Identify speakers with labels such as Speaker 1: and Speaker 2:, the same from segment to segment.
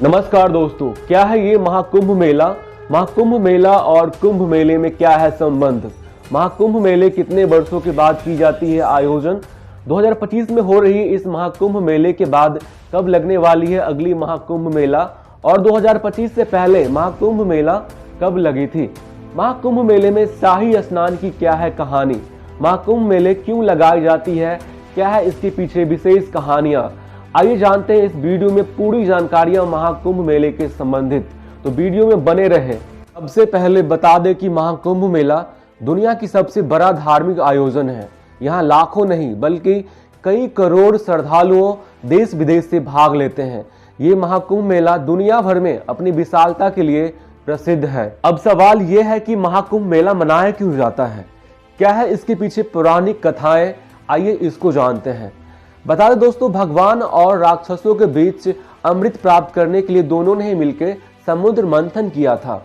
Speaker 1: नमस्कार दोस्तों, क्या है ये महाकुंभ मेला। महाकुंभ मेला और कुंभ मेले में क्या है संबंध। महाकुंभ मेले कितने वर्षों के बाद की जाती है आयोजन। 2025 में हो रही इस महाकुंभ मेले के बाद कब लगने वाली है अगली महाकुंभ मेला, और 2025 से पहले महाकुंभ मेला कब लगी थी। महाकुंभ मेले में शाही स्नान की क्या है कहानी। महाकुंभ मेले क्यों लगाई जाती है, क्या है इसके पीछे विशेष कहानियां। आइए जानते हैं इस वीडियो में पूरी जानकारियां महाकुंभ मेले के संबंधित, तो वीडियो में बने रहे। सबसे पहले बता दें कि महाकुंभ मेला दुनिया की सबसे बड़ा धार्मिक आयोजन है। यहाँ लाखों नहीं बल्कि कई करोड़ श्रद्धालुओं देश विदेश से भाग लेते हैं। ये महाकुंभ मेला दुनिया भर में अपनी विशालता के लिए प्रसिद्ध है। अब सवाल ये है कि महाकुंभ मेला मनाया क्यों जाता है, क्या है इसके पीछे पौराणिक कथाएं। आइए इसको जानते हैं। बता दें दोस्तों, भगवान और राक्षसों के बीच अमृत प्राप्त करने के लिए दोनों ने ही मिलकर समुद्र मंथन किया था।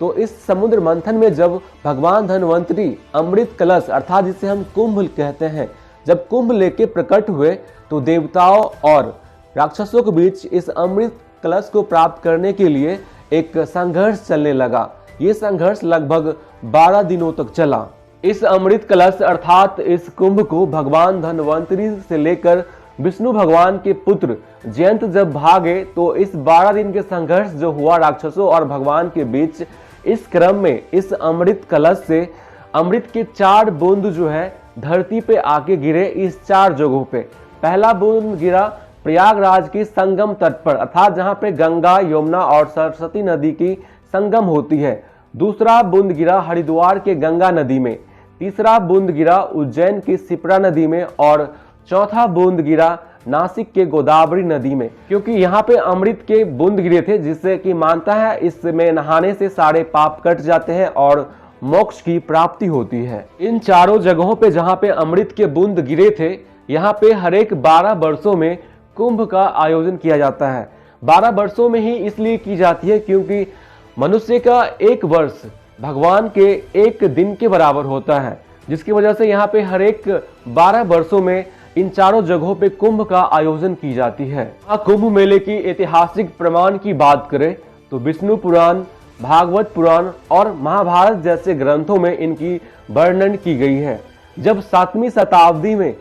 Speaker 1: तो इस समुद्र मंथन में जब भगवान धन्वंतरी अमृत कलश अर्थात जिसे हम कुंभ कहते हैं, जब कुंभ लेके प्रकट हुए तो देवताओं और राक्षसों के बीच इस अमृत कलश को प्राप्त करने के लिए एक संघर्ष चलने लगा। ये संघर्ष लगभग 12 दिनों तक चला। इस अमृत कलश अर्थात इस कुंभ को भगवान धन्वंतरी से लेकर विष्णु भगवान के पुत्र जयंत जब भागे तो इस 12 दिन के संघर्ष जो हुआ राक्षसों और भगवान के बीच, इस क्रम में इस अमृत कलश से अमृत के 4 बूंद जो है धरती पे आके गिरे। इस 4 जगहों पे पहला बूंद गिरा प्रयागराज के संगम तट पर अर्थात जहां पे गंगा, यमुना और सरस्वती नदी की संगम होती है। दूसरा बूंद गिरा हरिद्वार के गंगा नदी में। तीसरा बूंद गिरा उज्जैन की शिप्रा नदी में और चौथा बूंद गिरा नासिक के गोदावरी नदी में। क्योंकि यहाँ पे अमृत के बूंद गिरे थे, जिससे कि मानता है इसमें नहाने से सारे पाप कट जाते हैं और मोक्ष की प्राप्ति होती है। इन चारों जगहों पे जहाँ पे अमृत के बूंद गिरे थे, यहाँ पे हर एक 12 वर्षों में कुंभ का आयोजन किया जाता है। 12 वर्षों में ही इसलिए की जाती है क्योंकि मनुष्य का एक वर्ष भगवान के एक दिन के बराबर होता है, जिसकी वजह से यहाँ पे हर एक 12 वर्षों में इन चारों जगहों पे कुंभ का आयोजन की जाती है। कुंभ मेले की ऐतिहासिक प्रमाण की बात करें तो विष्णु पुराण, भागवत पुराण और महाभारत जैसे ग्रंथों में इनकी वर्णन की गई है। जब 7वीं शताब्दी में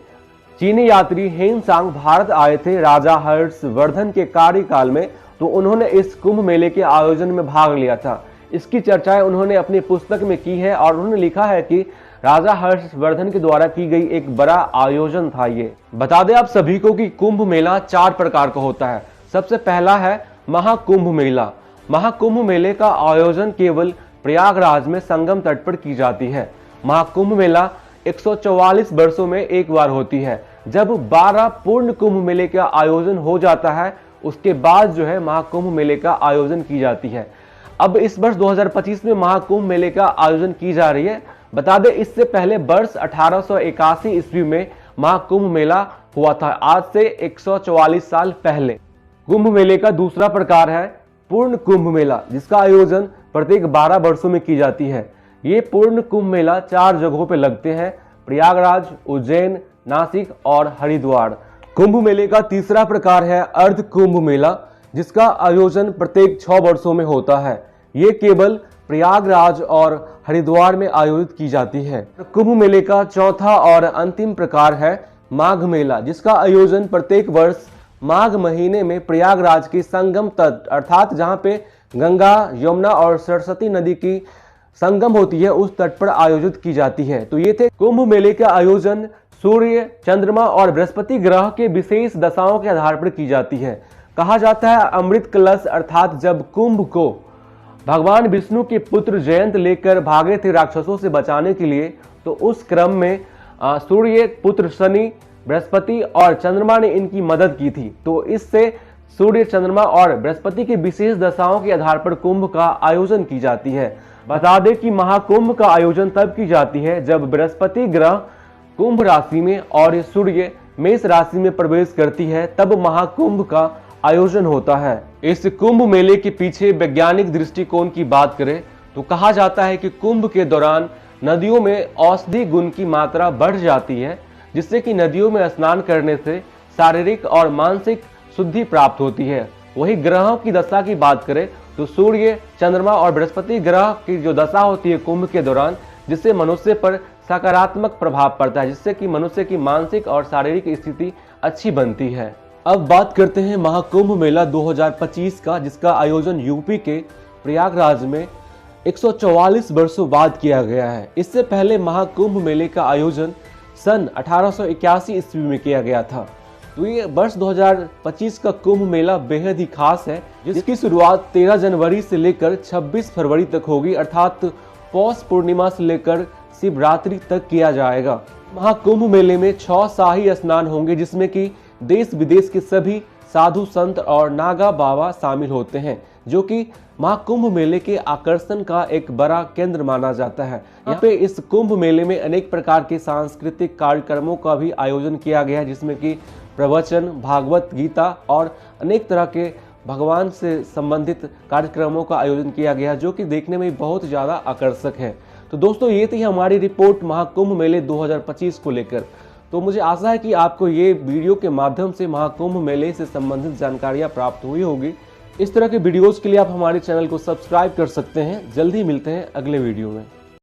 Speaker 1: चीनी यात्री हेनसांग भारत आए थे राजा हर्षवर्धन के कार्यकाल में, तो उन्होंने इस कुंभ मेले के आयोजन में भाग लिया था। इसकी चर्चाएं उन्होंने अपनी पुस्तक में की है और उन्होंने लिखा है कि राजा हर्षवर्धन के द्वारा की गई एक बड़ा आयोजन था ये। बता दें आप सभी को कि कुंभ मेला 4 प्रकार का होता है। सबसे पहला है महाकुंभ मेला। महाकुंभ मेले का आयोजन केवल प्रयागराज में संगम तट पर की जाती है। महाकुंभ मेला 144 वर्षों में एक बार होती है। जब 12 पूर्ण कुंभ मेले का आयोजन हो जाता है, उसके बाद जो है महाकुंभ मेले का आयोजन की जाती है। अब इस वर्ष 2025 में महाकुंभ मेले का आयोजन की जा रही है। बता दें इससे पहले वर्ष 1881 ईस्वी में महाकुंभ मेला हुआ था, आज से 144 साल पहले। कुंभ मेले का दूसरा प्रकार है पूर्ण कुंभ मेला, जिसका आयोजन प्रत्येक 12 वर्षों में की जाती है। ये पूर्ण कुंभ मेला 4 जगहों पे लगते हैं, प्रयागराज, उज्जैन, नासिक और हरिद्वार। कुंभ मेले का तीसरा प्रकार है अर्ध कुंभ मेला, जिसका आयोजन प्रत्येक 6 वर्षों में होता है। ये केवल प्रयागराज और हरिद्वार में आयोजित की जाती है। कुंभ मेले का चौथा और अंतिम प्रकार है माघ मेला, जिसका आयोजन प्रत्येक वर्ष माघ महीने में प्रयागराज के संगम तट अर्थात जहाँ पे गंगा, यमुना और सरस्वती नदी की संगम होती है, उस तट पर आयोजित की जाती है। तो ये थे कुंभ मेले का आयोजन सूर्य, चंद्रमा और बृहस्पति ग्रह के विशेष दशाओं के आधार पर की जाती है। कहा जाता है अमृत कलश अर्थात जब कुंभ को भगवान विष्णु के पुत्र जयंत लेकर भागे थे राक्षसों से बचाने के लिए, तो उस क्रम में सूर्य पुत्र शनि, बृहस्पति और चंद्रमा ने इनकी मदद की थी। तो इससे सूर्य, चंद्रमा और बृहस्पति की विशेष दशाओं के आधार पर कुंभ का आयोजन की जाती है। बता दें कि महाकुंभ का आयोजन तब की जाती है जब बृहस्पति ग्रह कुंभ राशि में और सूर्य मेष राशि में प्रवेश करती है, तब महाकुंभ का आयोजन होता है। इस कुंभ मेले के पीछे वैज्ञानिक दृष्टिकोण की बात करें तो कहा जाता है कि कुंभ के दौरान नदियों में औषधि गुण की मात्रा बढ़ जाती है, जिससे कि नदियों में स्नान करने से शारीरिक और मानसिक शुद्धि प्राप्त होती है। वही ग्रहों की दशा की बात करें तो सूर्य, चंद्रमा और बृहस्पति ग्रह की जो दशा होती है कुंभ के दौरान, जिससे मनुष्य पर सकारात्मक प्रभाव पड़ता है, जिससे कि मनुष्य की मानसिक और शारीरिक स्थिति अच्छी बनती है। अब बात करते हैं महाकुंभ मेला 2025 का, जिसका आयोजन यूपी के प्रयागराज में 144 वर्षों बाद किया गया है। इससे पहले महाकुंभ मेले का आयोजन सन 1881 ईस्वी में किया गया था। तो ये वर्ष 2025 का कुंभ मेला बेहद ही खास है, जिसकी शुरुआत 13 जनवरी से लेकर 26 फरवरी तक होगी, अर्थात पौष पूर्णिमा से लेकर शिवरात्रि तक किया जाएगा। महाकुंभ मेले में 6 शाही स्नान होंगे, जिसमें कि देश विदेश के सभी साधु संत और नागा बाबा शामिल होते हैं, जो कि महाकुंभ मेले के आकर्षण का एक बड़ा केंद्र माना जाता है। यहाँ पे इस कुंभ मेले में अनेक प्रकार के सांस्कृतिक कार्यक्रमों का भी आयोजन किया गया है, जिसमें कि प्रवचन, भागवत गीता और अनेक तरह के भगवान से संबंधित कार्यक्रमों का आयोजन किया गया, जो कि देखने में बहुत ज़्यादा आकर्षक है। तो दोस्तों, ये थी हमारी रिपोर्ट महाकुंभ मेले 2025 को लेकर। तो मुझे आशा है कि आपको ये वीडियो के माध्यम से महाकुंभ मेले से संबंधित जानकारियाँ प्राप्त हुई होगी। इस तरह के वीडियोस के लिए आप हमारे चैनल को सब्सक्राइब कर सकते हैं। जल्द ही मिलते हैं अगले वीडियो में।